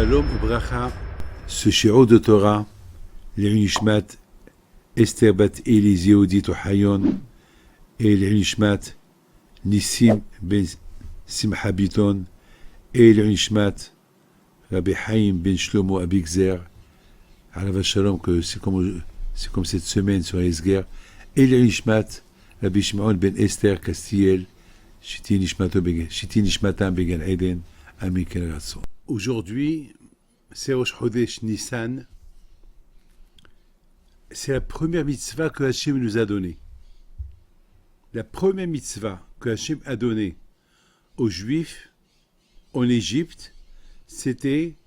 Shalom Ubracha, ce shiur de Torah, l'Nishmat Esther bat Elise Yehudit Ohayon et l'Nishmat Nissim ben Simcha Biton et l'Nishmat Rabbi Haim ben Shlomo Abigzer, Alav Shalom, que c'est comme cette semaine sur Esger, et l'Nishmat Rabbi Shimon ben Esther Castiel, Shiti Nishmatam Began Eden, Amin Ken Ratson. Aujourd'hui, c'est Rosh Chodesh Nissan. C'est la première mitzvah que Hachem nous a donnée. La première mitzvah que Hachem a donnée aux Juifs en Égypte, c'était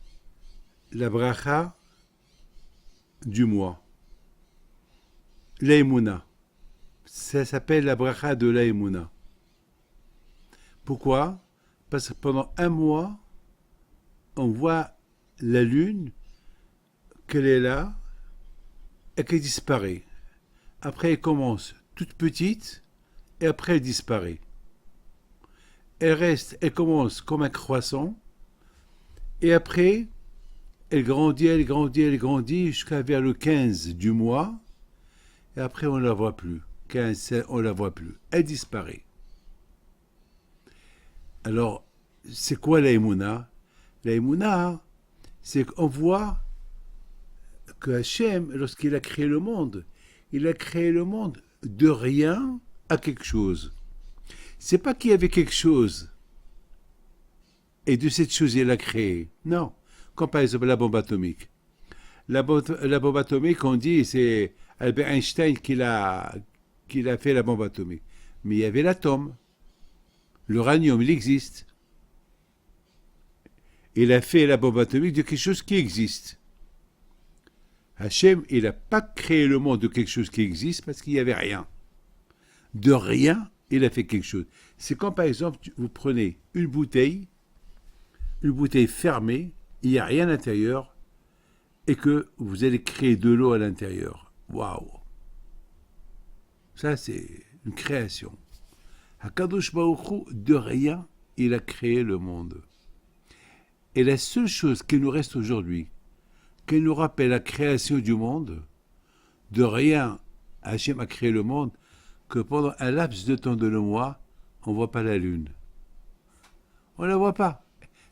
la bracha du mois. L'Aïmouna. Ça s'appelle la bracha de l'Aïmouna. Pourquoi? Parce que pendant un mois, on voit la lune, qu'elle est là, et qu'elle disparaît. Après, elle commence toute petite, et après, elle disparaît. Elle commence comme un croissant, et après, elle grandit, jusqu'à vers le 15 du mois, et après, on ne la voit plus. 15, on ne la voit plus. Elle disparaît. Alors, c'est quoi l'Aïmouna? L'Aïmouna, c'est qu'on voit que Hachem, lorsqu'il a créé le monde, il a créé le monde de rien à quelque chose. C'est pas qu'il y avait quelque chose et de cette chose il a créé. Non. Comme par exemple la bombe atomique. La bombe atomique, on dit, c'est Albert Einstein qui l'a fait la bombe atomique. Mais il y avait l'atome. L'uranium, il existe. Il a fait la bombe atomique de quelque chose qui existe. Hachem, il n'a pas créé le monde de quelque chose qui existe parce qu'il n'y avait rien. De rien, il a fait quelque chose. C'est quand, par exemple, vous prenez une bouteille fermée, il n'y a rien à l'intérieur, et que vous allez créer de l'eau à l'intérieur. Waouh! Ça, c'est une création. Hakadosh Baruch Hu, de rien, il a créé le monde. Et la seule chose qui nous reste aujourd'hui, qui nous rappelle la création du monde, de rien, Hachem a créé le monde, que pendant un laps de temps de le mois, on ne voit pas la lune. On ne la voit pas.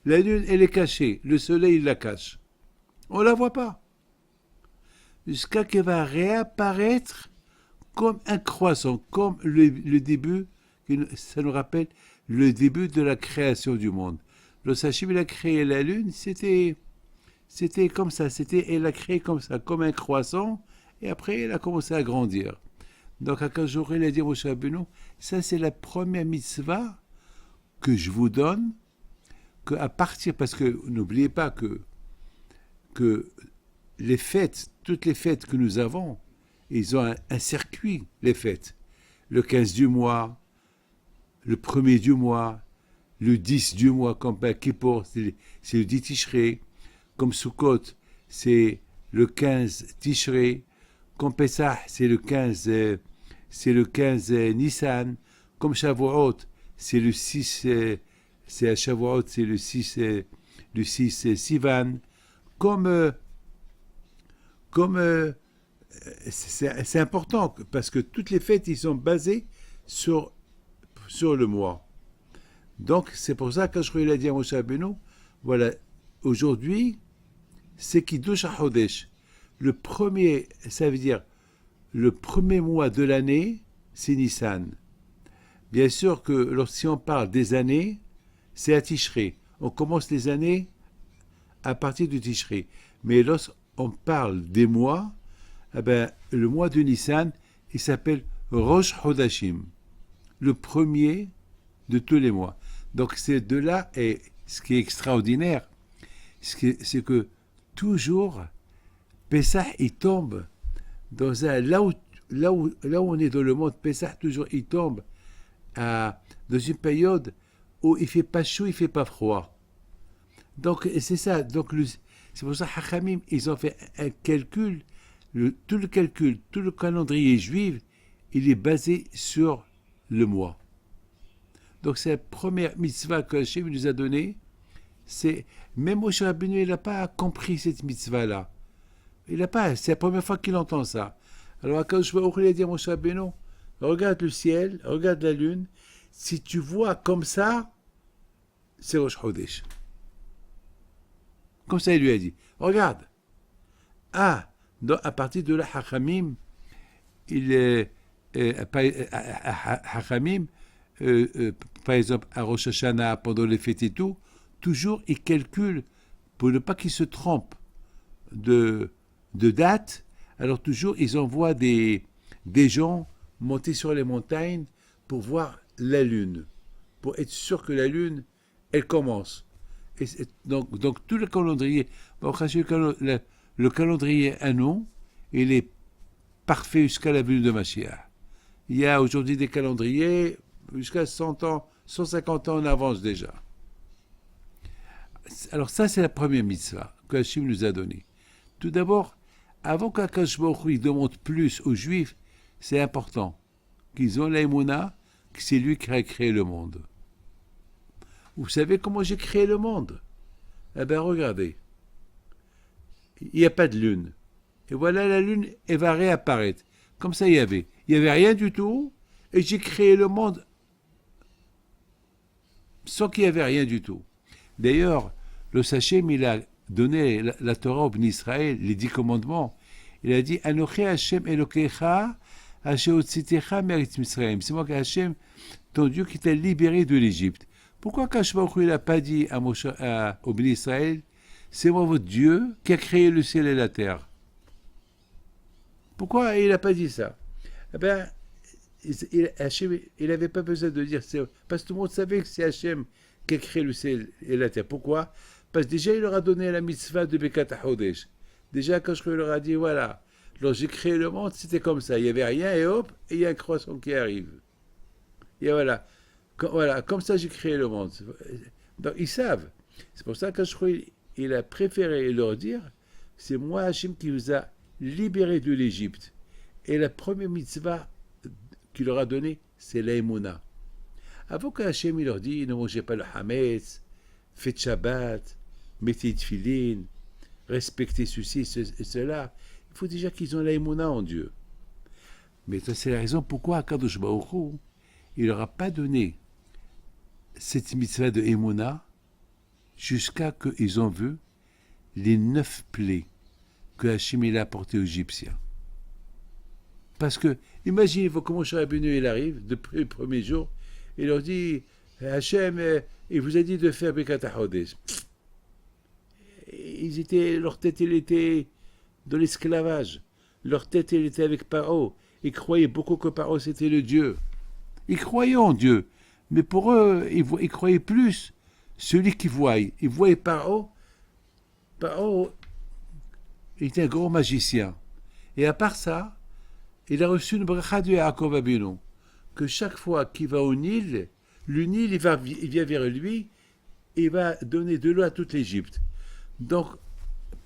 La lune, elle est cachée. Le soleil, il la cache. On ne la voit pas. Jusqu'à qu'elle va réapparaître comme un croissant, comme le début, ça nous rappelle le début de la création du monde. Lorsque Hachem a créé la lune, c'était comme ça, elle a créé comme ça, comme un croissant, et après elle a commencé à grandir. Donc à 15 jours, il a dit à Moshe Rabbeinu, ça c'est la première mitzvah que je vous donne, que à partir, parce que n'oubliez pas que les fêtes, toutes les fêtes que nous avons, ils ont un circuit, les fêtes. Le 15 du mois, le 1er du mois, le 10 du mois, comme Kippour, c'est le 10 Tishrei, comme Sukkot, c'est le 15 Tishrei, comme Pesach, c'est le 15 Nissan, comme Shavuot, c'est le 6 c'est à Shavuot, c'est le 6 Sivan, c'est important parce que toutes les fêtes ils sont basées sur le mois. Donc c'est pour ça que je il a dit à Moshe Rabbeinu, voilà, aujourd'hui c'est Kiddush HaChodesh. Le premier, ça veut dire le premier mois de l'année, c'est Nissan. Bien sûr que si on parle des années, c'est à Tishrei. On commence les années à partir du Tishrei. Mais lorsqu'on parle des mois, eh ben, le mois de Nissan, il s'appelle Rosh Chodashim, le premier de tous les mois. Donc c'est de là, et ce qui est extraordinaire, c'est que toujours, Pessah, il tombe dans un... Là où on est dans le monde, Pessah, toujours, il tombe dans une période où il ne fait pas chaud, il ne fait pas froid. Donc, c'est ça. Donc, c'est pour ça que Hachamim, ils ont fait un calcul, tout le calendrier juif, il est basé sur le mois. Donc, c'est la première mitzvah que Hachem nous a donnée, C'est, même Moshe Rabbeinu, il n'a pas compris cette mitzvah-là. Il n'a pas, c'est la première fois qu'il entend ça. Alors Akadosh Baruch Hu, il a dit à Moshe Rabbeinu, regarde le ciel, regarde la lune, si tu vois comme ça, c'est Rosh Chodesh. Comme ça, il lui a dit, regarde. Ah, donc, à partir de là, Hachamim, Hachamim, par exemple, à Rosh Hashanah, pendant les fêtes et tout, toujours ils calculent, pour ne pas qu'ils se trompent de date, alors toujours ils envoient des gens monter sur les montagnes pour voir la lune, pour être sûr que la lune, elle commence. Et donc tout le calendrier, le calendrier anneau, il est parfait jusqu'à la venue de Mashiach. Il y a aujourd'hui des calendriers jusqu'à 100 ans, 150 ans en avance déjà. Alors ça, c'est la première mitzvah que Hachem nous a donnée. Tout d'abord, avant qu'Akadosh Baruch Hu demande plus aux Juifs, c'est important qu'ils ont l'aïmouna, que c'est lui qui a créé le monde. Vous savez comment j'ai créé le monde? Eh bien, regardez. Il n'y a pas de lune. Et voilà, la lune, elle va réapparaître. Comme ça, il y avait. Il n'y avait rien du tout. Et j'ai créé le monde sans qu'il n'y avait rien du tout. D'ailleurs, le Sachem, il a donné la Torah au Bnei Israël, les 10 commandements. Il a dit, Anochi Hashem Elokecha, Asher Hotzitecha Meretz Mitzrayim. C'est moi, Hashem, ton Dieu qui t'a libéré de l'Égypte. Pourquoi Akadosh Baruch Hu, il n'a pas dit au Bnei Israël, c'est moi votre Dieu qui a créé le ciel et la terre? Pourquoi il n'a pas dit ça? Eh bien, Hachem, il n'avait pas besoin de dire ça, parce que tout le monde savait que c'est Hachem qui a créé le ciel et la terre. Pourquoi? Parce que déjà, il leur a donné la mitzvah de Bekat HaChodesh. Déjà, quand je leur a dit, voilà, lorsque j'ai créé le monde, c'était comme ça. Il n'y avait rien, et hop, et il y a un croissant qui arrive. Et voilà. Voilà, comme ça, j'ai créé le monde. Donc, ils savent. C'est pour ça que je crois qu'il a préféré leur dire, c'est moi, Hachem, qui vous a libéré de l'Égypte. Et la première mitzvah qu'il leur a donnée, c'est l'aïmouna. Avant qu'Hachem il leur dit, ne mangez pas le hametz, faites Shabbat, mettez tefillin, respectez ceci et cela, il faut déjà qu'ils ont l'aïmouna en Dieu. Mais ça, c'est la raison pourquoi Akadosh Baruch Hu, il leur a pas donné cette mitzvah de Emouna jusqu'à ce qu'ils ont vu les 9 plaies que Hachem il a apportées aux Égyptiens. Parce que, imaginez comment Moshe Rabbeinu il arrive, depuis le premier jour, il leur dit, Hachem, il vous a dit de faire Bekat HaChodesh. Leur tête, elle était dans l'esclavage. Leur tête, elle était avec Paro. Ils croyaient beaucoup que Paro, c'était le Dieu. Ils croyaient en Dieu. Mais pour eux, ils croyaient plus celui qui voyait. Ils voyaient Paro. Paro était un grand magicien. Et à part ça, il a reçu une bracha de Yaakov Abinu, que chaque fois qu'il va au Nil, le Nil, il vient vers lui, et il va donner de l'eau à toute l'Égypte. Donc,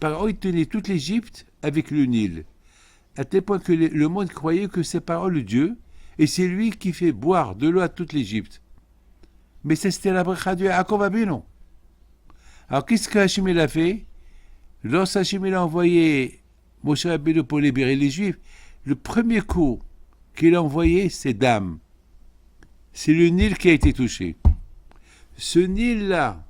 Paro, il tenait toute l'Égypte avec le Nil, à tel point que le monde croyait que c'est Paro le Dieu, et c'est lui qui fait boire de l'eau à toute l'Égypte. Mais ça, c'était la bracha de Yaakov Abinu. Alors, qu'est-ce que Hachem a fait? Lorsque Hachem a envoyé Moshe Rabbeinu pour libérer les Juifs, le premier coup qu'il a envoyé, c'est Dam. C'est le Nil qui a été touché. Ce Nil-là,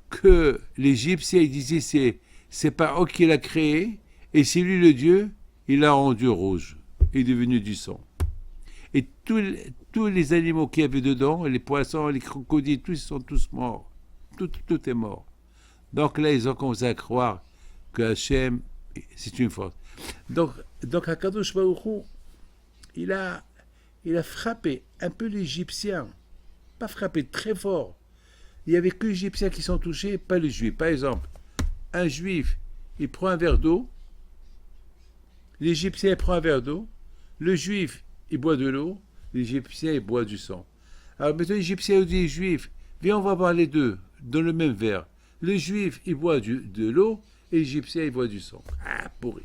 que l'Égyptien disait, c'est Paro qui l'a créé, et c'est lui le Dieu, il l'a rendu rouge, il est devenu du sang. Et tous les animaux qu'il y avait dedans, les poissons, les crocodiles, tous, ils sont tous morts. Tout est mort. Donc là, ils ont commencé à croire que Hachem, c'est une force. Donc Akadosh Baruch Hu, il a frappé un peu l'Égyptien. Pas frappé, très fort. Il n'y avait que les Égyptiens qui sont touchés, pas les Juifs. Par exemple, un Juif, il prend un verre d'eau, l'Égyptien prend un verre d'eau, le Juif, il boit de l'eau, l'Égyptien, il boit du sang. Alors maintenant, l'Égyptien dit, Juif, viens, on va boire les deux dans le même verre. Le Juif, il boit de l'eau, et l'Égyptien, il boit du sang. Ah, pourri.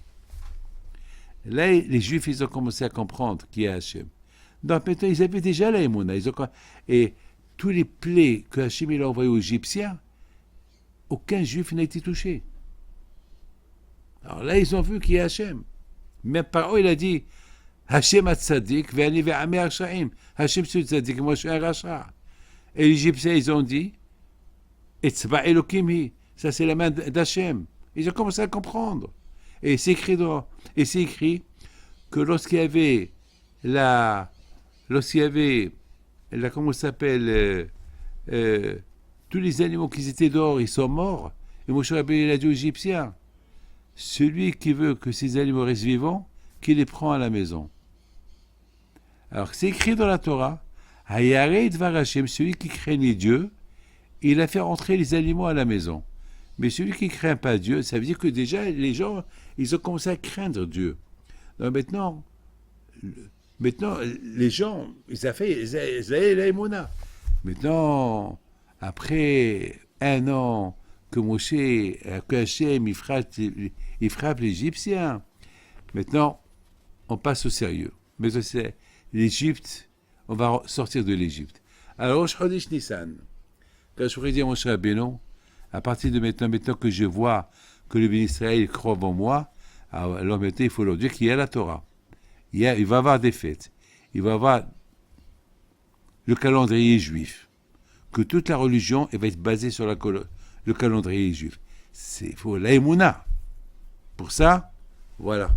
Là, les Juifs, ils ont commencé à comprendre qui est Hachem. Donc maintenant, ils avaient déjà la Emouna. Et tous les plaies que Hachem a envoyés aux Égyptiens, aucun juif n'a été touché. Alors là, ils ont vu qu'il y a Hachem. Même Paro, il a dit Hachem at-Tzadik, ve'ani ve'ami Hashaim. Hachem c'est Tzadik, moi je suis un rachat. Et les Égyptiens, ils ont dit Etzba Elokim hi. Ça, c'est la main d'Hachem. Ils ont commencé à comprendre. Et c'est écrit que lorsqu'il y avait comment ça s'appelle, tous les animaux qui étaient dehors, ils sont morts. Et Moshe Rabbeinu, il a dit aux Égyptiens, celui qui veut que ces animaux restent vivants, qu'il les prend à la maison. Alors, c'est écrit dans la Torah, Hayare Dvar Hashem, celui qui craignait Dieu, il a fait rentrer les animaux à la maison. Mais celui qui ne craint pas Dieu, ça veut dire que déjà, les gens, ils ont commencé à craindre Dieu. Donc maintenant, les gens, ils avaient la émona. Maintenant, après un an que Hachem, il frappe l'Égyptien, maintenant, on passe au sérieux. Mais c'est l'Égypte, on va sortir de l'Égypte. Alors, Chodesh Nissan, quand je dit à Moshe Rabbeinu, à partir de maintenant que je vois que le béni Israël croit en moi, alors maintenant il faut leur dire qu'il y a la Torah. Il va y avoir des fêtes. Il va y avoir le calendrier juif. Que toute la religion elle va être basée sur le calendrier juif. Il faut l'aïmouna. Pour ça, voilà.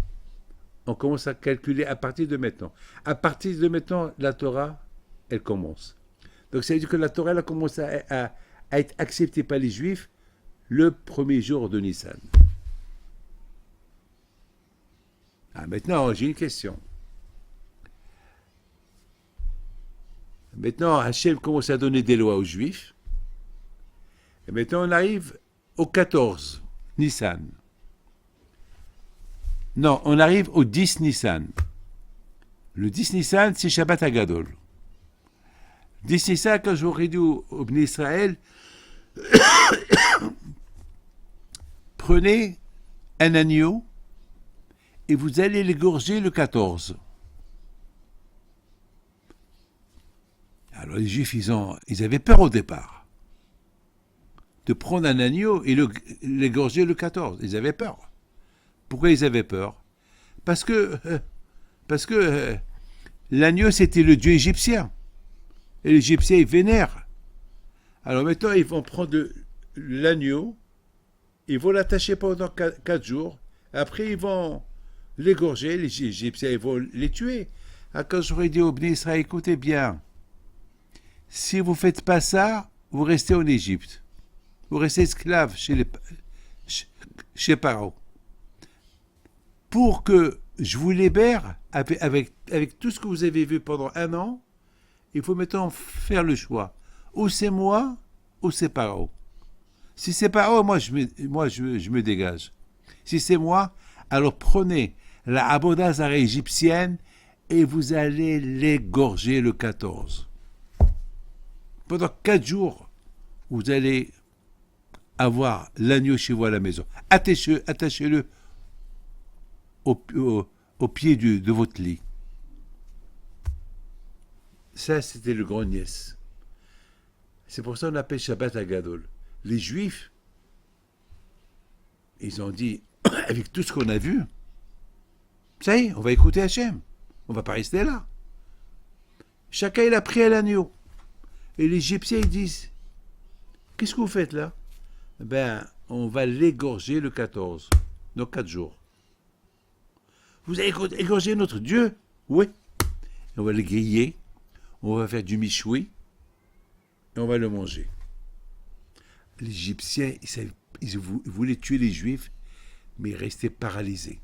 On commence à calculer à partir de maintenant. À partir de maintenant, la Torah, elle commence. Donc ça veut dire que la Torah elle a commencé à être acceptée par les Juifs le premier jour de Nissan. Maintenant, j'ai une question. Maintenant, Hachem commence à donner des lois aux Juifs. Et maintenant, on arrive au 14 Nissan. Non, on arrive au 10 Nissan. Le 10 Nissan, c'est Shabbat Hagadol. 10 Nissan, quand j'aurais dit au Bnei Israël, prenez un agneau et vous allez l'égorger le 14. Alors les Juifs, ils avaient peur au départ de prendre un agneau et l'égorger le 14. Ils avaient peur. Pourquoi ils avaient peur? Parce que l'agneau, c'était le dieu égyptien. Et les Égyptiens, ils vénèrent. Alors maintenant, ils vont prendre l'agneau, ils vont l'attacher pendant 4 jours. Après, ils vont l'égorger, les Égyptiens, ils vont les tuer. Alors, quand j'aurais dit au Bnei Israël, écoutez bien, si vous ne faites pas ça, vous restez en Égypte. Vous restez esclave chez Paro. Pour que je vous libère, avec tout ce que vous avez vu pendant un an, il faut maintenant faire le choix. Ou c'est moi, ou c'est Paro. Si c'est Paro, moi je me dégage. Si c'est moi, alors prenez la Abodazara égyptienne et vous allez l'égorger le 14. Pendant 4 jours, vous allez avoir l'agneau chez vous à la maison. Attachez-le au pied de votre lit. Ça, c'était le grand nièce. C'est pour ça qu'on appelle Shabbat Hagadol. Les Juifs, ils ont dit, avec tout ce qu'on a vu, ça y est, on va écouter Hachem. On va pas rester là. Chacun, il a pris un agneau. Et les Égyptiens, ils disent, qu'est-ce que vous faites là? Ben, on va l'égorger le 14, dans 4 jours. Vous allez égorger notre Dieu? Oui. On va le griller, on va faire du michoui, et on va le manger. Les Égyptiens, ils voulaient tuer les Juifs, mais ils restaient paralysés.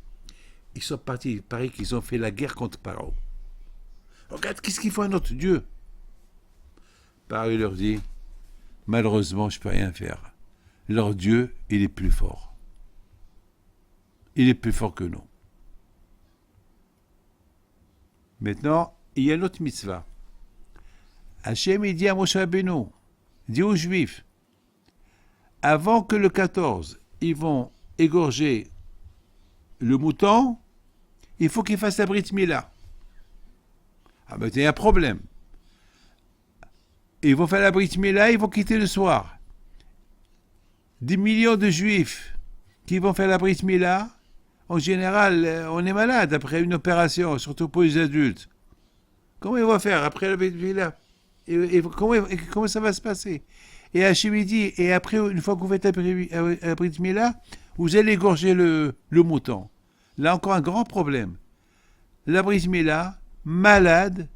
Ils sont partis, il paraît qu'ils ont fait la guerre contre Paro. Regarde, qu'est-ce qu'ils font à notre Dieu? Paro leur dit, malheureusement, je ne peux rien faire. Leur Dieu, il est plus fort. Il est plus fort que nous. Maintenant, il y a une autre mitzvah. Hachem, il dit à Moshe Rabbeinu, dit aux Juifs, avant que le 14, ils vont égorger le mouton, il faut qu'ils fassent la Brit Mila. Ah ben, il y a un problème. Ils vont faire la Brit Mila, ils vont quitter le soir. des millions de juifs qui vont faire la Brit Mila, en général, on est malade après une opération, surtout pour les adultes. Comment ils vont faire après la Brit Mila comment ça va se passer? Et Hachem il dit, et après, une fois que vous faites la Brit Mila, vous allez égorger le mouton. Là encore un grand problème. La Brit Mila, malade,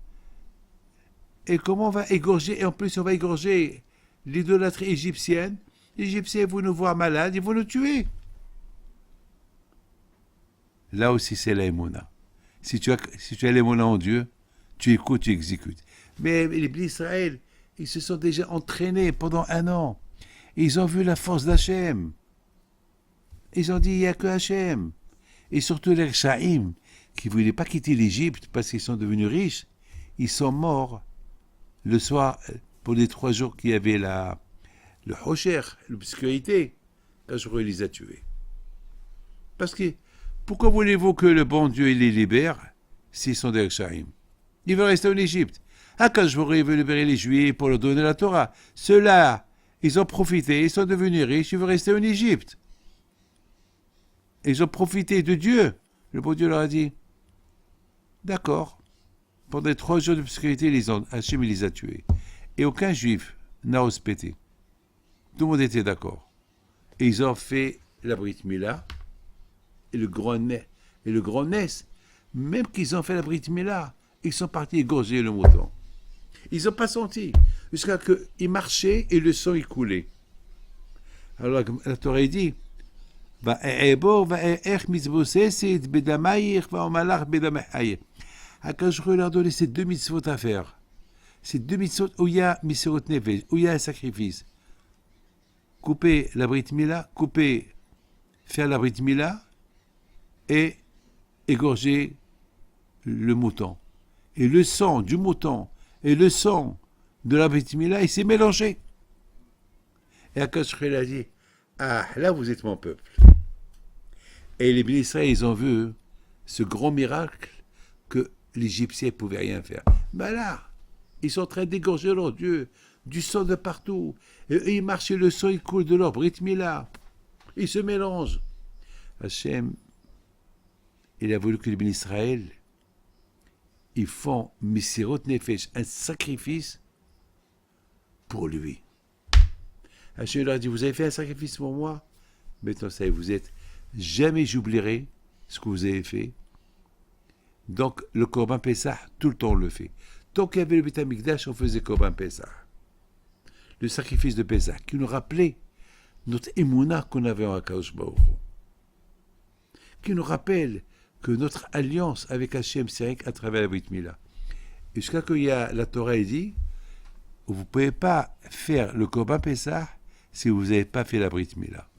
et comment on va égorger? Et en plus, on va égorger l'idolâtrie égyptienne. Les Égyptiens vont nous voir malades, ils vont nous tuer. Là aussi, c'est la Emouna. Si tu as l'Emouna en Dieu, tu écoutes, tu exécutes. Mais les Bnei Israël, ils se sont déjà entraînés pendant 1 an. Ils ont vu la force d'Hachem. Ils ont dit, il n'y a que Hachem. Et surtout les Shaïm, qui ne voulaient pas quitter l'Égypte parce qu'ils sont devenus riches, ils sont morts le soir, pour les 3 jours qu'il y avait le Hosher, l'obscurité, quand je les a tués. Parce que, pourquoi voulez-vous que le bon Dieu les libère s'ils sont des Shaïm? Ils veulent rester en Égypte. Quand je veut libérer les Juifs pour leur donner la Torah, ceux-là, ils ont profité, ils sont devenus riches, ils veulent rester en Égypte. Ils ont profité de Dieu. Le bon Dieu leur a dit, d'accord, pendant 3 jours d'obscurité, Hachem les a tués. Et aucun Juif n'a osé péter. Tout le monde était d'accord. Et ils ont fait la Brit Mila et le grand Ness. Même qu'ils ont fait la Brit Mila, ils sont partis égorger le mouton. Ils n'ont pas senti. Jusqu'à qu'ils marchaient et le sang y coulait. Alors la Torah dit, Akadosh leur donner ces 2 mitzvot à faire. Ces 2 mitzvot où il y a Misirot Nefesh, où il y a un sacrifice. Couper la Brit Mila, faire la Brit Mila et égorger le mouton. Et le sang du mouton et le sang de la Brit Mila, il s'est mélangé. Et Akadosh a dit, ah, là vous êtes mon peuple. Et les Bnei Israël, ils ont vu ce grand miracle que l'Égyptien ne pouvait rien faire. Ben là, ils sont en train d'égorger leur Dieu, du sang de partout. Et ils marchent et le sang, il coule de leur Brit Mila. Ils se mélangent. Hachem, il a voulu que les Bnei Israël, ils font Misirot Nefesh, un sacrifice pour lui. Hachem leur a dit, vous avez fait un sacrifice pour moi? Maintenant, ça y est, vous êtes. Jamais j'oublierai ce que vous avez fait. Donc, le Korban Pessah, tout le temps on le fait. Tant qu'il y avait le Beth Amikdash, on faisait Korban Pessah. Le sacrifice de Pessah, qui nous rappelait notre émouna qu'on avait en Akadosh Baruch Hu. Qui nous rappelle que notre alliance avec Hachem, c'est à travers la Brit Mila. Et jusqu'à qu'il y a la Torah dit, vous ne pouvez pas faire le Korban Pessah si vous n'avez pas fait la Brit Mila.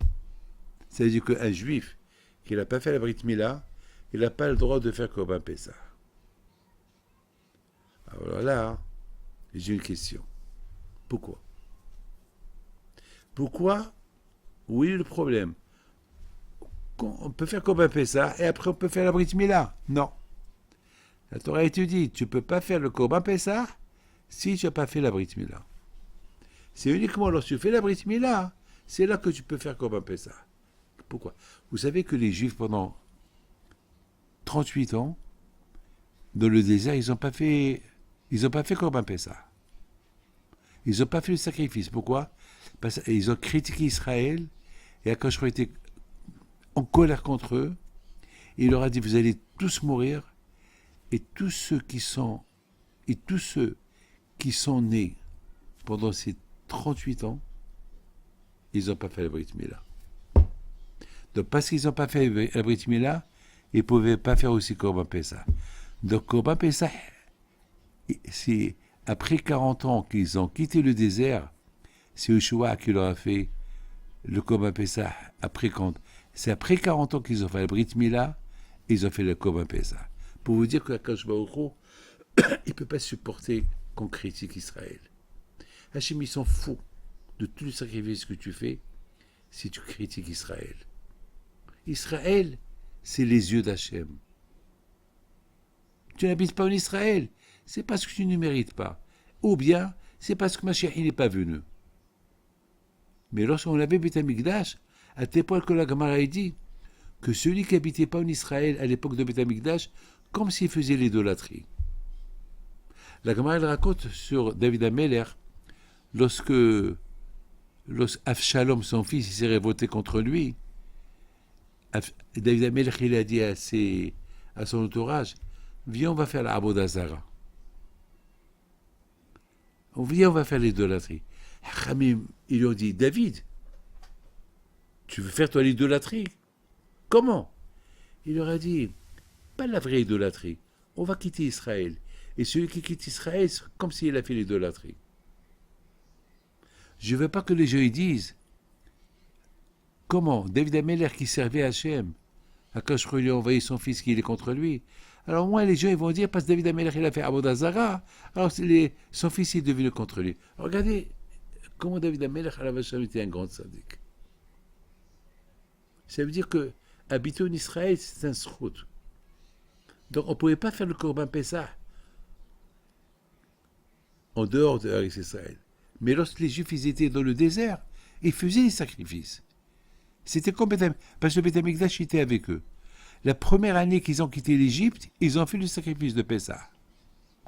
C'est-à-dire qu'un juif qui n'a pas fait la Brit Mila, il n'a pas le droit de faire Korban Pessah. Alors là, j'ai une question. Pourquoi? Pourquoi? Oui, le problème. On peut faire Korban Pessah et après on peut faire la Brit Mila. Non. La Torah étudie, tu ne peux pas faire le Korban Pessah si tu n'as pas fait la Brit Mila. C'est uniquement lorsque tu fais la Brit Mila, c'est là que tu peux faire Korban Pessah. Pourquoi? Vous savez que les Juifs, pendant 38 ans, dans le désert, ils n'ont pas fait Korban Pessah. Ils n'ont pas fait le sacrifice. Pourquoi? Parce qu'ils ont critiqué Israël, et Akadosh était en colère contre eux, et il leur a dit, vous allez tous mourir, et tous ceux qui sont nés pendant ces 38 ans, ils n'ont pas fait la Brit Mila. Donc, parce qu'ils n'ont pas fait la Brit Mila, ils ne pouvaient pas faire aussi Korban Pessah. Donc, Korban Pessah, c'est après 40 ans qu'ils ont quitté le désert, c'est Yeshua qui leur a fait le Korban Pessah. C'est après 40 ans qu'ils ont fait la Brit Mila, ils ont fait le Korban Pessah. Pour vous dire que Akadosh Baruch Hu, il ne peut pas supporter qu'on critique Israël. Hachem, ils s'en fout de tout le sacrifice que tu fais si tu critiques Israël. Israël, c'est les yeux d'Hachem. Tu n'habites pas en Israël, c'est parce que tu ne mérites pas. Ou bien, c'est parce que Mashiach n'est pas venu. Mais lorsqu'on avait Beth Amikdash, à tel point que la Gemara a dit que celui qui habitait pas en Israël à l'époque de Beth Amikdash, comme s'il faisait l'idolâtrie. La Gemara elle raconte sur David Ameller, lorsque Avshalom, son fils, il s'est révolté contre lui, David Ameller, il a dit à son entourage, viens, on va faire la Avodah Zara. Viens, on va faire l'idolâtrie. Khamim, ils lui ont dit, David, tu veux faire toi l'idolâtrie? Comment? Il leur a dit, pas la vraie idolâtrie, on va quitter Israël. Et celui qui quitte Israël, c'est comme s'il a fait l'idolâtrie. Je ne veux pas que les gens y disent, comment David Ameller qui servait Hachem, Akash lui a envoyé son fils qui est contre lui. Alors moi, les gens ils vont dire, parce que David Ameller il a fait Avodah Zara, alors son fils est devenu contre lui. Alors, regardez comment David Ameller était un grand sadique. Ça veut dire que habiter en Israël, c'est un srout. Donc on ne pouvait pas faire le Korban Pessah en dehors de Israël. Mais lorsque les Juifs ils étaient dans le désert, ils faisaient les sacrifices. C'était complètement... Parce que le Beth Amikdash était avec eux. La première année qu'ils ont quitté l'Égypte, ils ont fait le sacrifice de Pessah.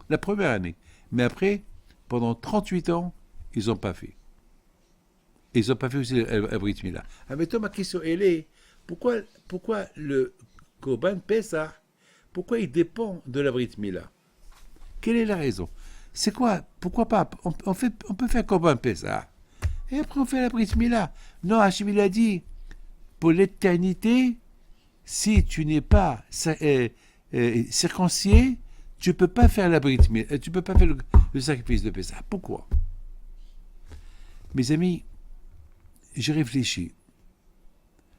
La première année. Mais après, pendant 38 ans, ils n'ont pas fait. Ils n'ont pas fait aussi la Brit Mila. Ah, mais toi, ma question, elle est, pourquoi le Korban Pessah, pourquoi il dépend de la Brit Mila? Quelle est la raison? C'est quoi? Pourquoi pas? On peut faire Korban Pessah. Et après, on fait la Brit Mila. Non, Hachem, il a dit, pour l'éternité, si tu n'es pas circoncié, tu ne peux pas faire la Brit Mila, tu ne peux pas faire le sacrifice de Pessah. Pourquoi? Mes amis, j'ai réfléchi.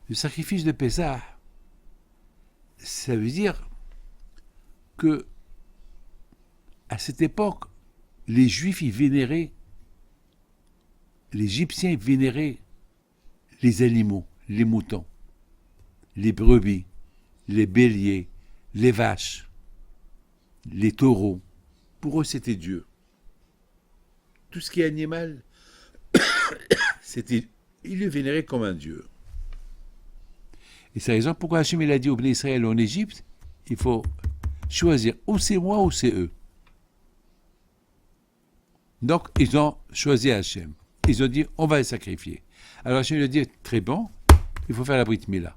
Le sacrifice de Pessah, ça veut dire que à cette époque, les Juifs y vénéraient, les Égyptiens vénéraient les animaux, les moutons, les brebis, les béliers, les vaches, les taureaux. Pour eux, c'était Dieu. Tout ce qui est animal, ils le vénéraient comme un Dieu. Et c'est la raison pourquoi Hachem il a dit au Bnei Israël en Égypte, il faut choisir ou c'est moi ou c'est eux. Donc, ils ont choisi Hachem. Ils ont dit, on va les sacrifier. Alors Hachem lui a dit, très bon, il faut faire la Brit Mila.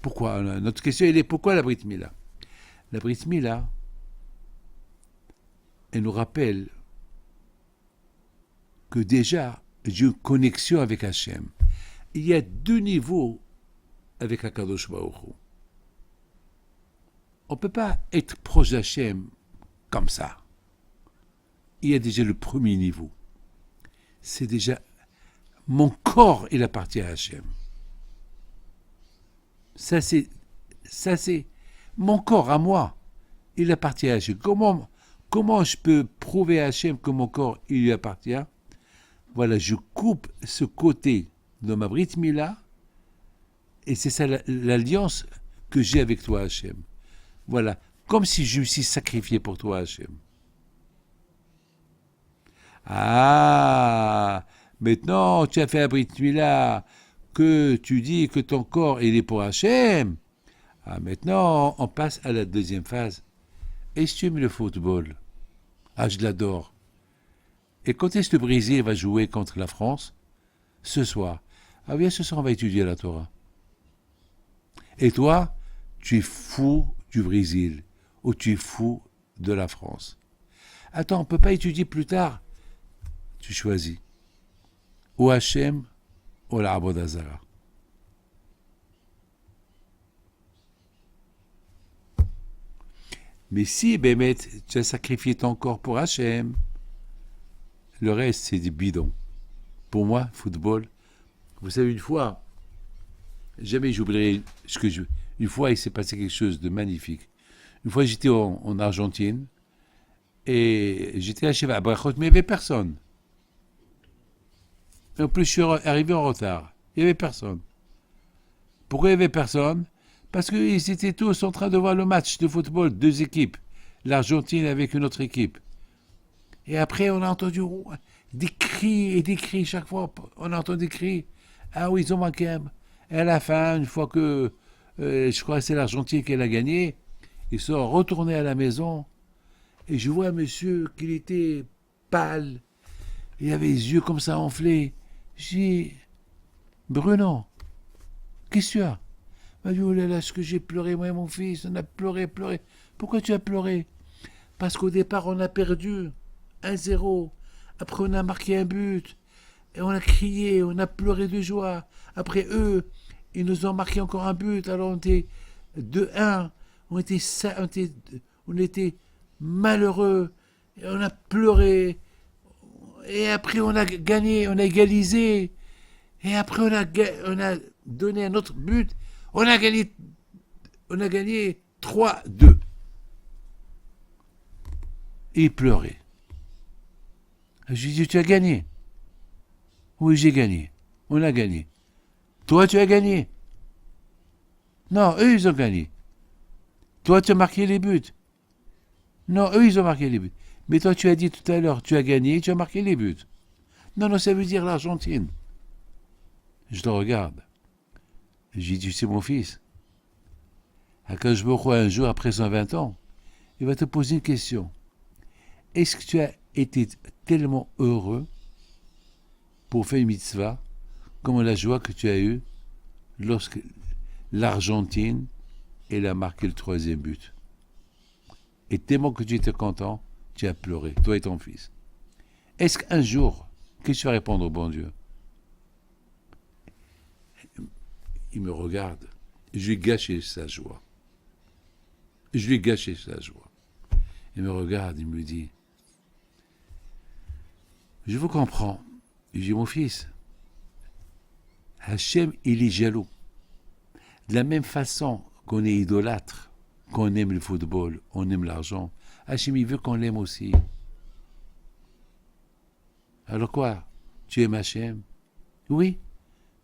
Pourquoi? Notre question, elle est, pourquoi la Brit Mila? La Brit Mila, elle nous rappelle que déjà, j'ai une connexion avec Hachem. Il y a deux niveaux avec Akadosh Baruch Hu. On ne peut pas être proche d'Hachem comme ça. Il y a déjà le premier niveau. C'est déjà mon corps, il appartient à Hachem. Ça c'est mon corps à moi, il appartient à Hachem. Comment je peux prouver à Hachem que mon corps, il lui appartient? Voilà, je coupe ce côté de ma Brit Mila, et c'est ça l'alliance que j'ai avec toi, Hachem. Voilà, comme si je me suis sacrifié pour toi, Hachem. Ah, maintenant tu as fait la Brit Mila, que tu dis que ton corps il est pour Hachem. Ah, maintenant on passe à la deuxième phase. Est-ce que tu aimes le football? Ah, je l'adore. Et quand est-ce que le Brésil va jouer contre la France? Ce soir. Ah bien, ce soir on va étudier la Torah. Et toi, tu es fou du Brésil ou tu es fou de la France. Attends, on ne peut pas étudier plus tard. Tu choisis. Ou Hachem, ou la Avodah Zara. Mais si, Bémet, tu as sacrifié ton corps pour Hachem, le reste, c'est du bidon. Pour moi, football, vous savez, une fois, jamais j'oublierai une fois, il s'est passé quelque chose de magnifique. Une fois, j'étais en Argentine, et j'étais à Sheva Brachot, mais il n'y avait personne. En plus, je suis arrivé en retard. Il n'y avait personne. Pourquoi il n'y avait personne? Parce qu'ils étaient tous en train de voir le match de football, deux équipes. L'Argentine avec une autre équipe. Et après, on a entendu des cris et des cris chaque fois. On a entendu des cris. Ah oui, ils ont manqué un. Et à la fin, une fois que je crois que c'est l'Argentine qui l'a gagné, ils sont retournés à la maison. Et je vois un monsieur qu'il était pâle. Il avait les yeux comme ça enflés. J'ai dit, Bruno, qu'est-ce que tu as? Il m'a dit, oh là là, ce que j'ai pleuré, moi et mon fils, on a pleuré, pleuré. Pourquoi tu as pleuré? Parce qu'au départ, on a perdu 1-0. Après, on a marqué un but. Et on a crié, on a pleuré de joie. Après, eux, ils nous ont marqué encore un but. Alors, on était 2-1. On était malheureux. Et on a pleuré. Et après, on a gagné, on a égalisé. Et après, on a donné un autre but. On a gagné 3-2. Et il pleurait. Je lui ai dit, tu as gagné. Oui, j'ai gagné. On a gagné. Toi, tu as gagné. Non, eux, ils ont gagné. Toi, tu as marqué les buts. Non, eux, ils ont marqué les buts. Mais toi, tu as dit tout à l'heure, tu as gagné, tu as marqué les buts. Non, non, ça veut dire l'Argentine. Je le regarde. J'ai dit, c'est mon fils. Quand je me crois un jour, après 120 ans, il va te poser une question. Est-ce que tu as été tellement heureux pour faire une mitzvah comme la joie que tu as eue lorsque l'Argentine elle a marqué le 3e but? Et tellement que tu étais content, tu as pleuré, toi et ton fils. Est-ce qu'un jour, qu'est-ce que tu vas répondre au bon Dieu? Il me regarde. Je lui ai gâché sa joie. Je lui ai gâché sa joie. Il me regarde, il me dit, je vous comprends. Je dis, mon fils, Hachem, il est jaloux. De la même façon qu'on est idolâtre, qu'on aime le football, on aime l'argent, Hachem, il veut qu'on l'aime aussi. Alors quoi? Tu aimes Hachem? Oui,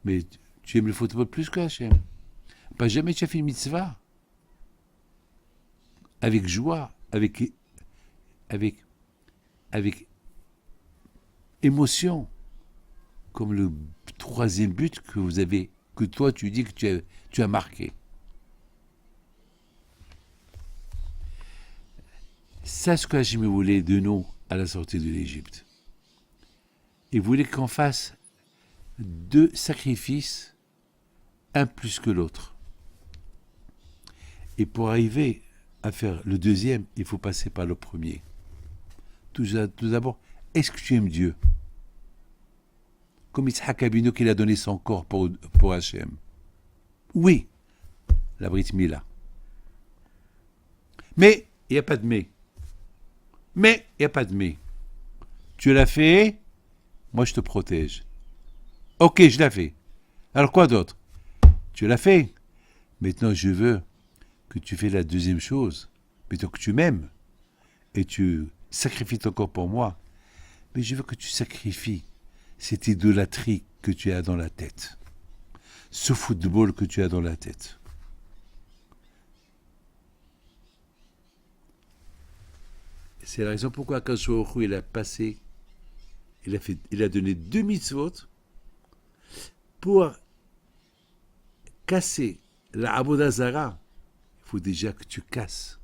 mais tu aimes le football plus que Hachem. Pas jamais tu as fait une mitzvah. Avec joie, avec émotion, comme le 3e but que toi tu dis que tu as marqué. C'est ce que Hachem voulait de nous à la sortie de l'Égypte. Il voulait qu'on fasse 2 sacrifices, un plus que l'autre. Et pour arriver à faire le 2e, il faut passer par le premier. Tout d'abord, est-ce que tu aimes Dieu? Comme Yitzhak Abinu qu'il a donné son corps pour Hachem. Oui, la Brit Mila. Mais, il n'y a pas de mais. Mais, il n'y a pas de mais. Tu l'as fait, moi je te protège. Ok, je l'ai fait. Alors quoi d'autre? Tu l'as fait. Maintenant, je veux que tu fais la 2e chose. Maintenant que tu m'aimes et tu sacrifies ton corps pour moi, mais je veux que tu sacrifies cette idolâtrie que tu as dans la tête. Ce football que tu as dans la tête. C'est la raison pourquoi Akadosh Baruch Hu, il a donné 2 mitzvot pour casser la Avodah Zara. Il faut déjà que tu casses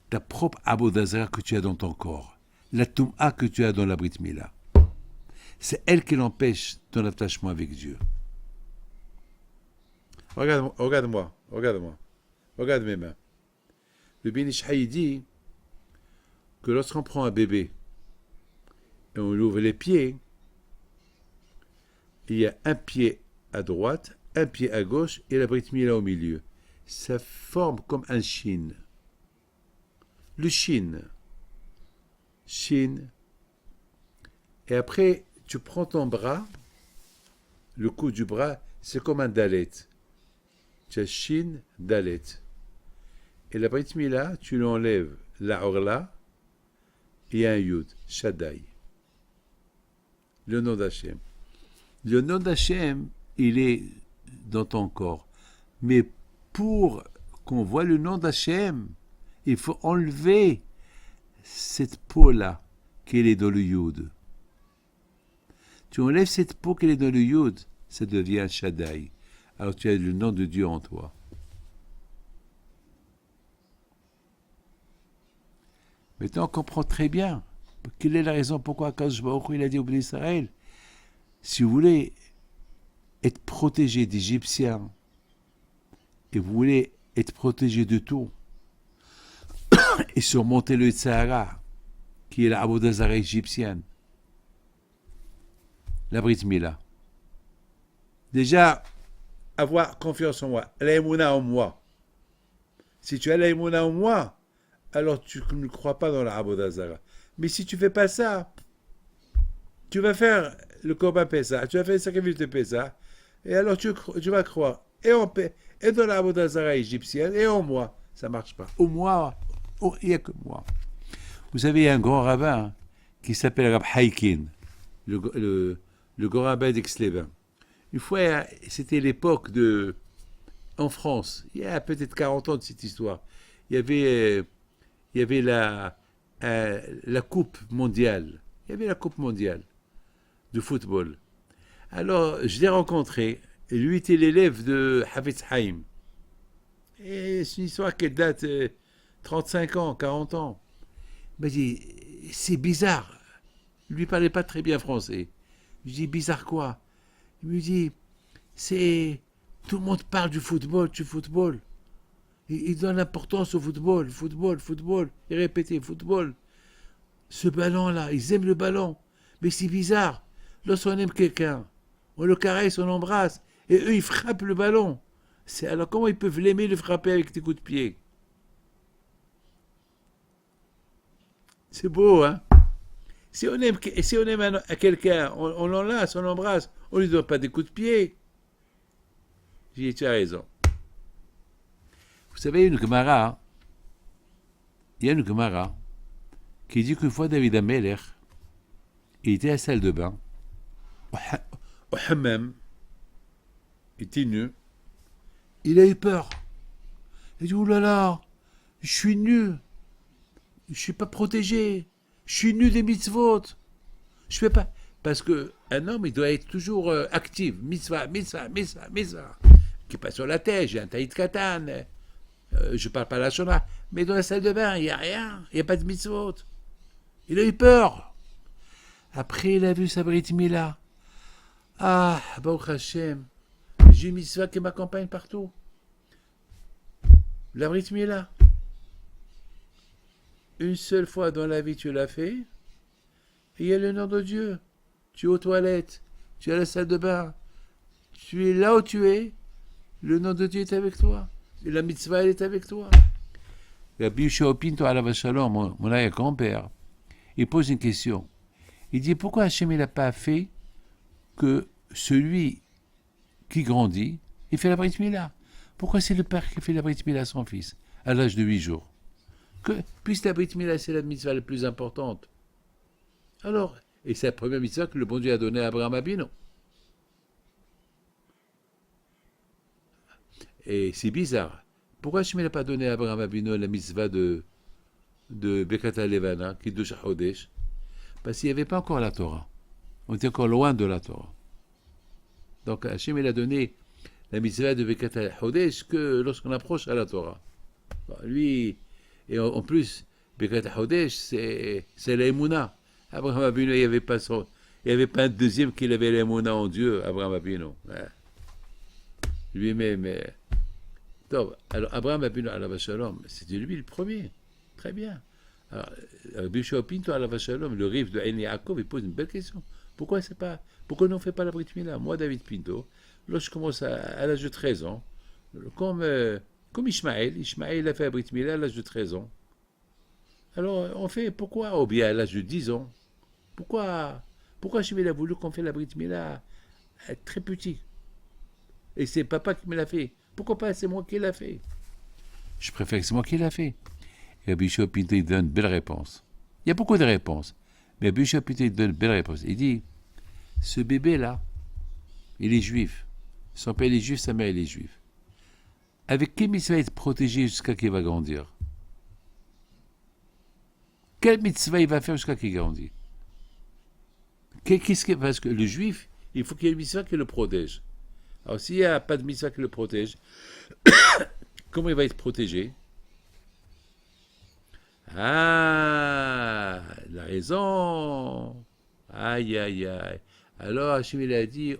ta propre Avodah Zara que tu as dans ton corps, la Toum'a que tu as dans la Brit Mila. C'est elle qui l'empêche ton attachement avec Dieu. Regarde-moi, regarde mes mains. Le Ben Ish Chai dit que lorsqu'on prend un bébé et on lui ouvre les pieds, il y a un pied à droite, un pied à gauche et la Brit Mila au milieu. Ça forme comme un shin. Le shin. Shin. Et après, tu prends ton bras, le cou du bras, c'est comme un dalet. Tu as shin, dalet. Et la Brit Mila, tu l'enlèves, la orla, et un yud, shaddai. Le nom d'Hachem. Le nom d'Hachem, il est dans ton corps. Mais pour qu'on voit le nom d'Hachem, il faut enlever cette peau-là, qu'elle est dans le Yud. Tu enlèves cette peau qu'elle est dans le Yud, ça devient Shaddai. Alors tu as le nom de Dieu en toi. Maintenant, on comprend très bien quelle est la raison pourquoi Akadosh Baruch Hu, il a dit au Béni Israël, si vous voulez être protégé d'Égyptiens et vous voulez être protégé de tout et surmonter le Sahara, qui est la Avodah Zarah égyptienne, la Brit Mila. Déjà, avoir confiance en moi, l'aïmouna en moi. Si tu as l'aïmouna en moi, alors tu ne crois pas dans la Avodah Zarah. Mais si tu ne fais pas ça, tu vas faire le Korban Pessah, tu vas faire le sacrifice de Pessah, et alors tu vas croire et en paix, et dans la Avodah Zarah égyptienne, et en moi. Ça ne marche pas. Au moi, il n'y a que moi. Vous savez, il y a un grand rabbin qui s'appelle Rab Haikin, le grand rabbin d'Aix-les-Bains. Une fois, c'était l'époque en France, il y a peut-être 40 ans de cette histoire, il y avait la Coupe mondiale. Il y avait la Coupe mondiale de football. Alors, je l'ai rencontré. Et lui était l'élève de Hafetz Haïm. Et c'est une histoire qui date 35 ans, 40 ans. Il m'a dit, c'est bizarre. Il lui parlait pas très bien français. Je dis, bizarre quoi? Il me dit, tout le monde parle du football, du football. Il donne l'importance au football, football, football. Il répétait, football. Ce ballon-là, ils aiment le ballon. Mais c'est bizarre. Lorsqu'on aime quelqu'un, on le caresse, on l'embrasse. Et eux, ils frappent le ballon. Alors comment ils peuvent l'aimer, le frapper avec des coups de pied? C'est beau, hein? Si on aime à quelqu'un, on l'enlace, on l'embrasse. On ne lui donne pas des coups de pied. J'ai dit, tu as raison. Vous savez, il y a une Gemara qui dit qu'une fois David Amelech, il était à la salle de bain, au hammam, il était nu, il a eu peur. Il dit, oh là là, je suis nu, je ne suis pas protégé, je suis nu des mitzvot, je fais pas. Parce qu'un homme, il doit être toujours actif, mitzvah, mitzvah, mitzvah, mitzvah, qui passe sur la tête, j'ai un taït katan, je parle pas la shona, mais dans la salle de bain, il n'y a rien, il n'y a pas de mitzvot. Il a eu peur. Après, il a vu sa Brit Mila. Ah, Baruch Hashem, j'ai une mitzvah qui m'accompagne partout. La Brit Mila. Une seule fois dans la vie, tu l'as fait, et il y a le nom de Dieu. Tu es aux toilettes, tu es à la salle de bain, tu es là où tu es, le nom de Dieu est avec toi, et la mitzvah, elle est avec toi. Rabbi Yoshua Pinto alav shalom, mon arrière-grand-père, il pose une question. Il dit, pourquoi Hachem n'a pas fait que celui qui grandit, il fait la Brit Mila? Pourquoi c'est le père qui fait la Brit Mila à son fils, à l'âge de 8 jours? Puisque la Brit Mila, c'est la mitzvah la plus importante. Alors, et c'est la première mitzvah que le bon Dieu a donnée à Abraham Abino. Et c'est bizarre. Pourquoi Hachem n'a pas donné à Abraham Abino la mitzvah de Bekata Levana, qui est de Shachodesh? Parce qu'il n'y avait pas encore la Torah. On était encore loin de la Torah. Donc Hachem il a donné la mitzvah de Bekata Chodesh que lorsqu'on approche à la Torah. Bon, lui, et en plus, Bekata Chodesh, c'est l'Emouna. Abraham Abino, il n'y avait pas un deuxième qui avait l'Emouna en Dieu, Abraham Abino. Ouais. Lui-même. Alors, Abraham Abino, alav shalom, c'était lui le premier. Très bien. Alors, Rabbi Yoshua Pinto, alav shalom, le riff de Ein Yaakov, il pose une belle question. Pourquoi on ne fait pas la Brit Mila? Moi, David Pinto, lorsque je commence à l'âge de 13 ans, comme Ishmaël a fait la Brit Mila à l'âge de 13 ans. Alors, on fait pourquoi? Ou bien à l'âge de 10 ans. Pourquoi Hachem a voulu qu'on fait la Brit Mila très petit? Et c'est papa qui me l'a fait. Pourquoi pas c'est moi qui l'a fait? Je préfère que c'est moi qui l'a fait. Et Rabbi Yoshua Pinto, il donne une belle réponse. Il y a beaucoup de réponses. Mais Rabbi Yoshua Pinto, il donne une belle réponse. Il dit, ce bébé-là, il est juif. Son père est juif, sa mère elle est juive. Avec qui il va être protégé jusqu'à qu'il va grandir? Quelle mitzvah il va faire jusqu'à qu'il grandit? Parce que le juif, il faut qu'il y ait une mitzvah qui le protège. Alors s'il n'y a pas de mitzvah qui le protège, comment il va être protégé? Ah, la raison. Aïe, aïe, aïe. Alors Hachim il a dit,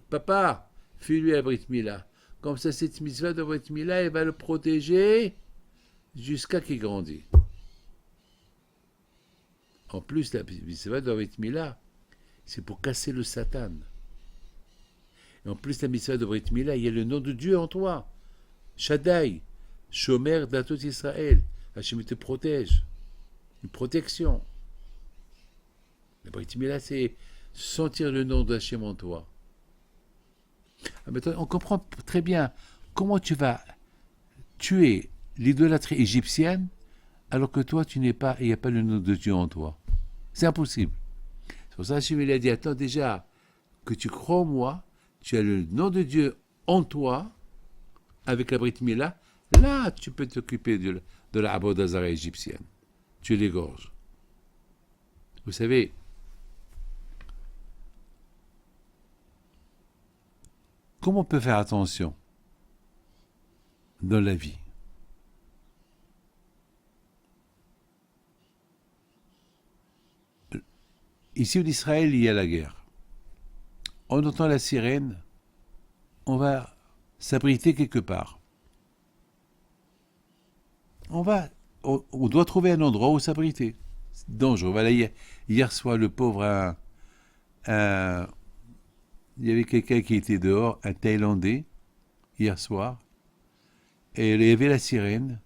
papa, fais-lui la Brit Mila. Comme ça, cette mitzvah de Brit Mila, elle va le protéger jusqu'à qu'il grandit. En plus, la mitzvah de Brit Mila, c'est pour casser le Satan. Et en plus, la mitzvah de Brit Mila, il y a le nom de Dieu en toi. Shaddai, Shomer Datot Israël. Hachem te protège. Une protection. La Brit Mila, c'est sentir le nom d'Hachem en toi. Maintenant, on comprend très bien comment tu vas tuer l'idolâtrie égyptienne alors que toi, tu n'es pas, il n'y a pas le nom de Dieu en toi. C'est impossible. C'est pour ça que Hachem a dit, attends déjà, que tu crois en moi, tu as le nom de Dieu en toi, avec la Brit Mila, là, tu peux t'occuper de la Abodazara égyptienne. Tu l'égorges. Vous savez, comment on peut faire attention dans la vie? Ici, en Israël, il y a la guerre. On entend la sirène, on va s'abriter quelque part. On doit trouver un endroit où s'abriter. C'est dangereux. Voilà, hier soir, le pauvre, il y avait quelqu'un qui était dehors, un Thaïlandais, hier soir, et il y avait la sirène.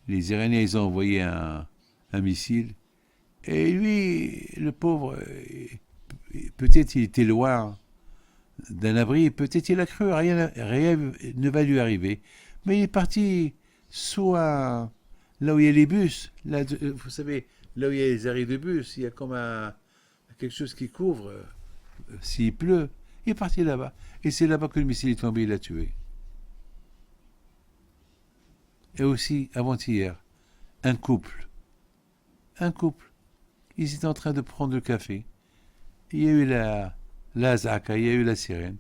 Les Iraniens, ils ont envoyé un missile. Et lui, le pauvre, peut-être il était loin d'un abri, peut-être il a cru, rien ne va lui arriver. Mais il est parti là où il y a les bus, là, vous savez, là où il y a les arrêts de bus, il y a comme quelque chose qui couvre, s'il pleut. Il est parti là-bas. Et c'est là-bas que le missile est tombé, il l'a tué. Et aussi, avant-hier, un couple, ils étaient en train de prendre le café. Il y a eu la zaka, il y a eu la sirène.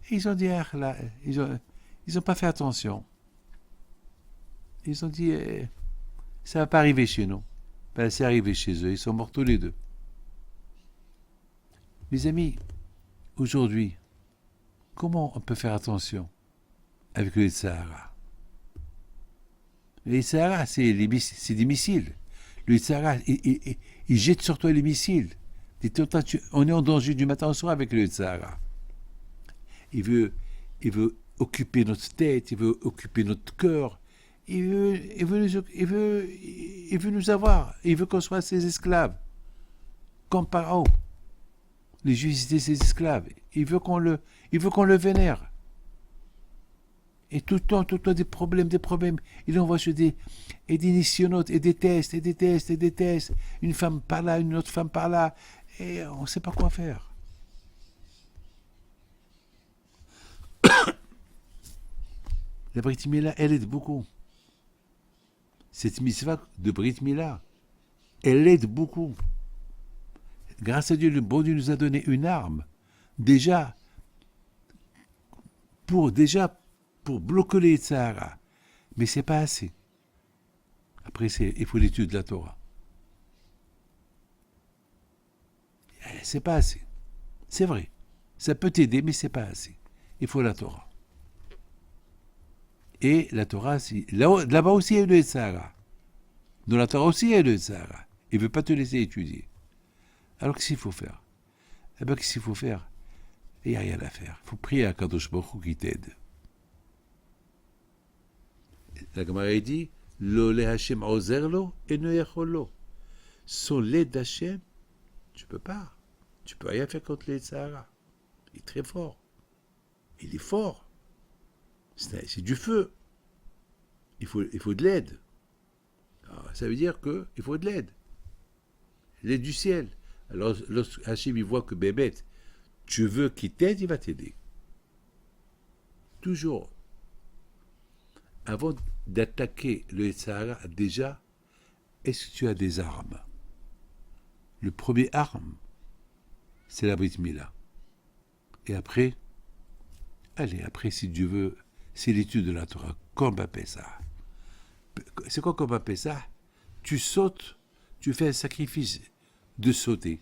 Et ils ont dit, là, ils ont pas fait attention. Ils ont dit, ça va pas arriver chez nous. Ben, c'est arrivé chez eux, ils sont morts tous les deux. Mes amis, aujourd'hui, comment on peut faire attention avec le Sahara? Le Sahara, c'est des missiles. Le Sahara, il jette sur toi les missiles. On est en danger du matin au soir avec le Sahara. Il veut occuper notre tête, il veut occuper notre cœur. Il veut nous avoir. Il veut qu'on soit ses esclaves. Comme Paro. Les Juifs étaient ses esclaves. Il veut qu'on le vénère. Et tout le temps, des problèmes. Il envoie sur des nissionautes, et des tests. Une femme par là, une autre femme par là. Et on ne sait pas quoi faire. La Brit Mila, elle aide beaucoup. Cette mitzvah de Brit Mila, elle aide beaucoup. Grâce à Dieu, le bon Dieu nous a donné une arme. Déjà pour bloquer les Sahara. Mais c'est pas assez. Après, il faut l'étude de la Torah. C'est pas assez. C'est vrai. Ça peut t'aider, mais c'est pas assez. Il faut la Torah. Et la Torah, là-bas aussi, il y a le Sahara. Dans la Torah aussi, il y a le Sahara. Il ne veut pas te laisser étudier. Alors, qu'est-ce qu'il faut faire? Eh bien, qu'est-ce qu'il faut faire? Il n'y a rien à faire. Il faut prier à Kadosh Baruch Hu qui t'aide. La Gemara dit, Lo le Hashem ozerlo et ne yacholo. Sans l'aide d'Hachem, tu peux pas. Tu peux rien faire contre les Sahara. Il est très fort. Il est fort. C'est du feu. Il faut de l'aide. Alors, ça veut dire qu'il faut de l'aide. L'aide du ciel. Alors, lorsque Hachem voit que bébé, tu veux qu'il t'aide, il va t'aider. Toujours. Avant d'attaquer le Sahara, déjà, est-ce que tu as des armes? Le premier arme, c'est la Brit Mila. Et après, après, si Dieu veut, c'est l'étude de la Torah, comme à Pessah. C'est quoi comme à Pessah? Tu sautes, tu fais un sacrifice de sauter.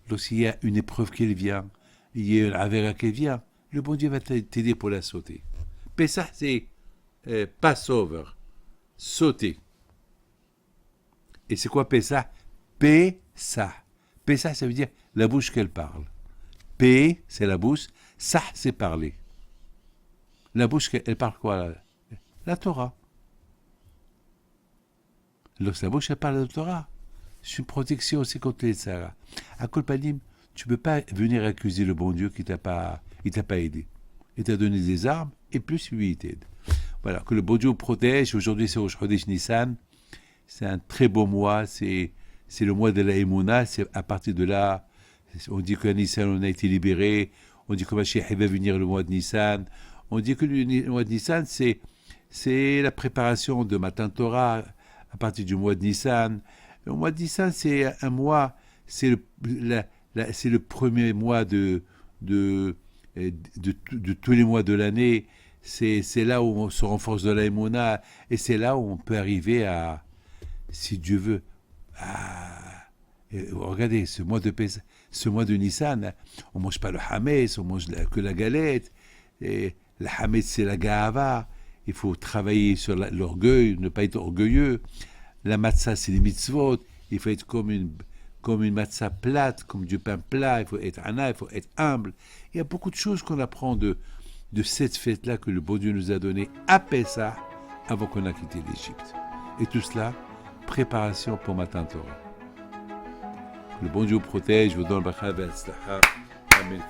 Lorsqu'il y a une épreuve qui vient, il y a une avéra qui vient, le bon Dieu va t'aider pour la sauter. Pessah, c'est Passover, sauter. Et c'est quoi Pessah? Pessah. Pessah, ça veut dire la bouche qu'elle parle. P, c'est la bouche. Sah, c'est parler. La bouche, elle parle quoi? La Torah. Lorsque la bouche, elle parle de la Torah, c'est une protection aussi contre les Tzara. À Kolpanim, tu ne peux pas venir accuser le bon Dieu qui t'a pas aidé. Il t'a donné des armes, et plus lui, il t'aide. Voilà, que le bon Dieu protège. Aujourd'hui, c'est Rosh Chodesh Nissan. C'est un très beau mois. C'est le mois de la Emouna. C'est à partir de là, on dit qu'à Nissan, on a été libéré. On dit que Mashiach va venir le mois de Nissan. On dit que le mois de Nissan, c'est la préparation de Matan Torah à partir du mois de Nissan. Le mois de Nissan, c'est un mois, c'est le premier mois de tous les mois de l'année. C'est là où on se renforce de la Emouna, et c'est là où on peut arriver à, si Dieu veut, regardez, ce mois de Nissan, on ne mange pas le Hametz, on mange que la galette. Et la Hametz, c'est la Gahava. Il faut travailler sur l'orgueil, ne pas être orgueilleux. La matzah, c'est les mitzvot. Il faut être comme une matzah plate, comme du pain plat. Il faut être ana, il faut être humble. Il y a beaucoup de choses qu'on apprend de cette fête-là que le bon Dieu nous a donnée à Pessah avant qu'on a quitté l'Égypte. Et tout cela, préparation pour Matan Torah. Le bon Dieu vous protège, vous donne le bracha et le tzlacha. Amen.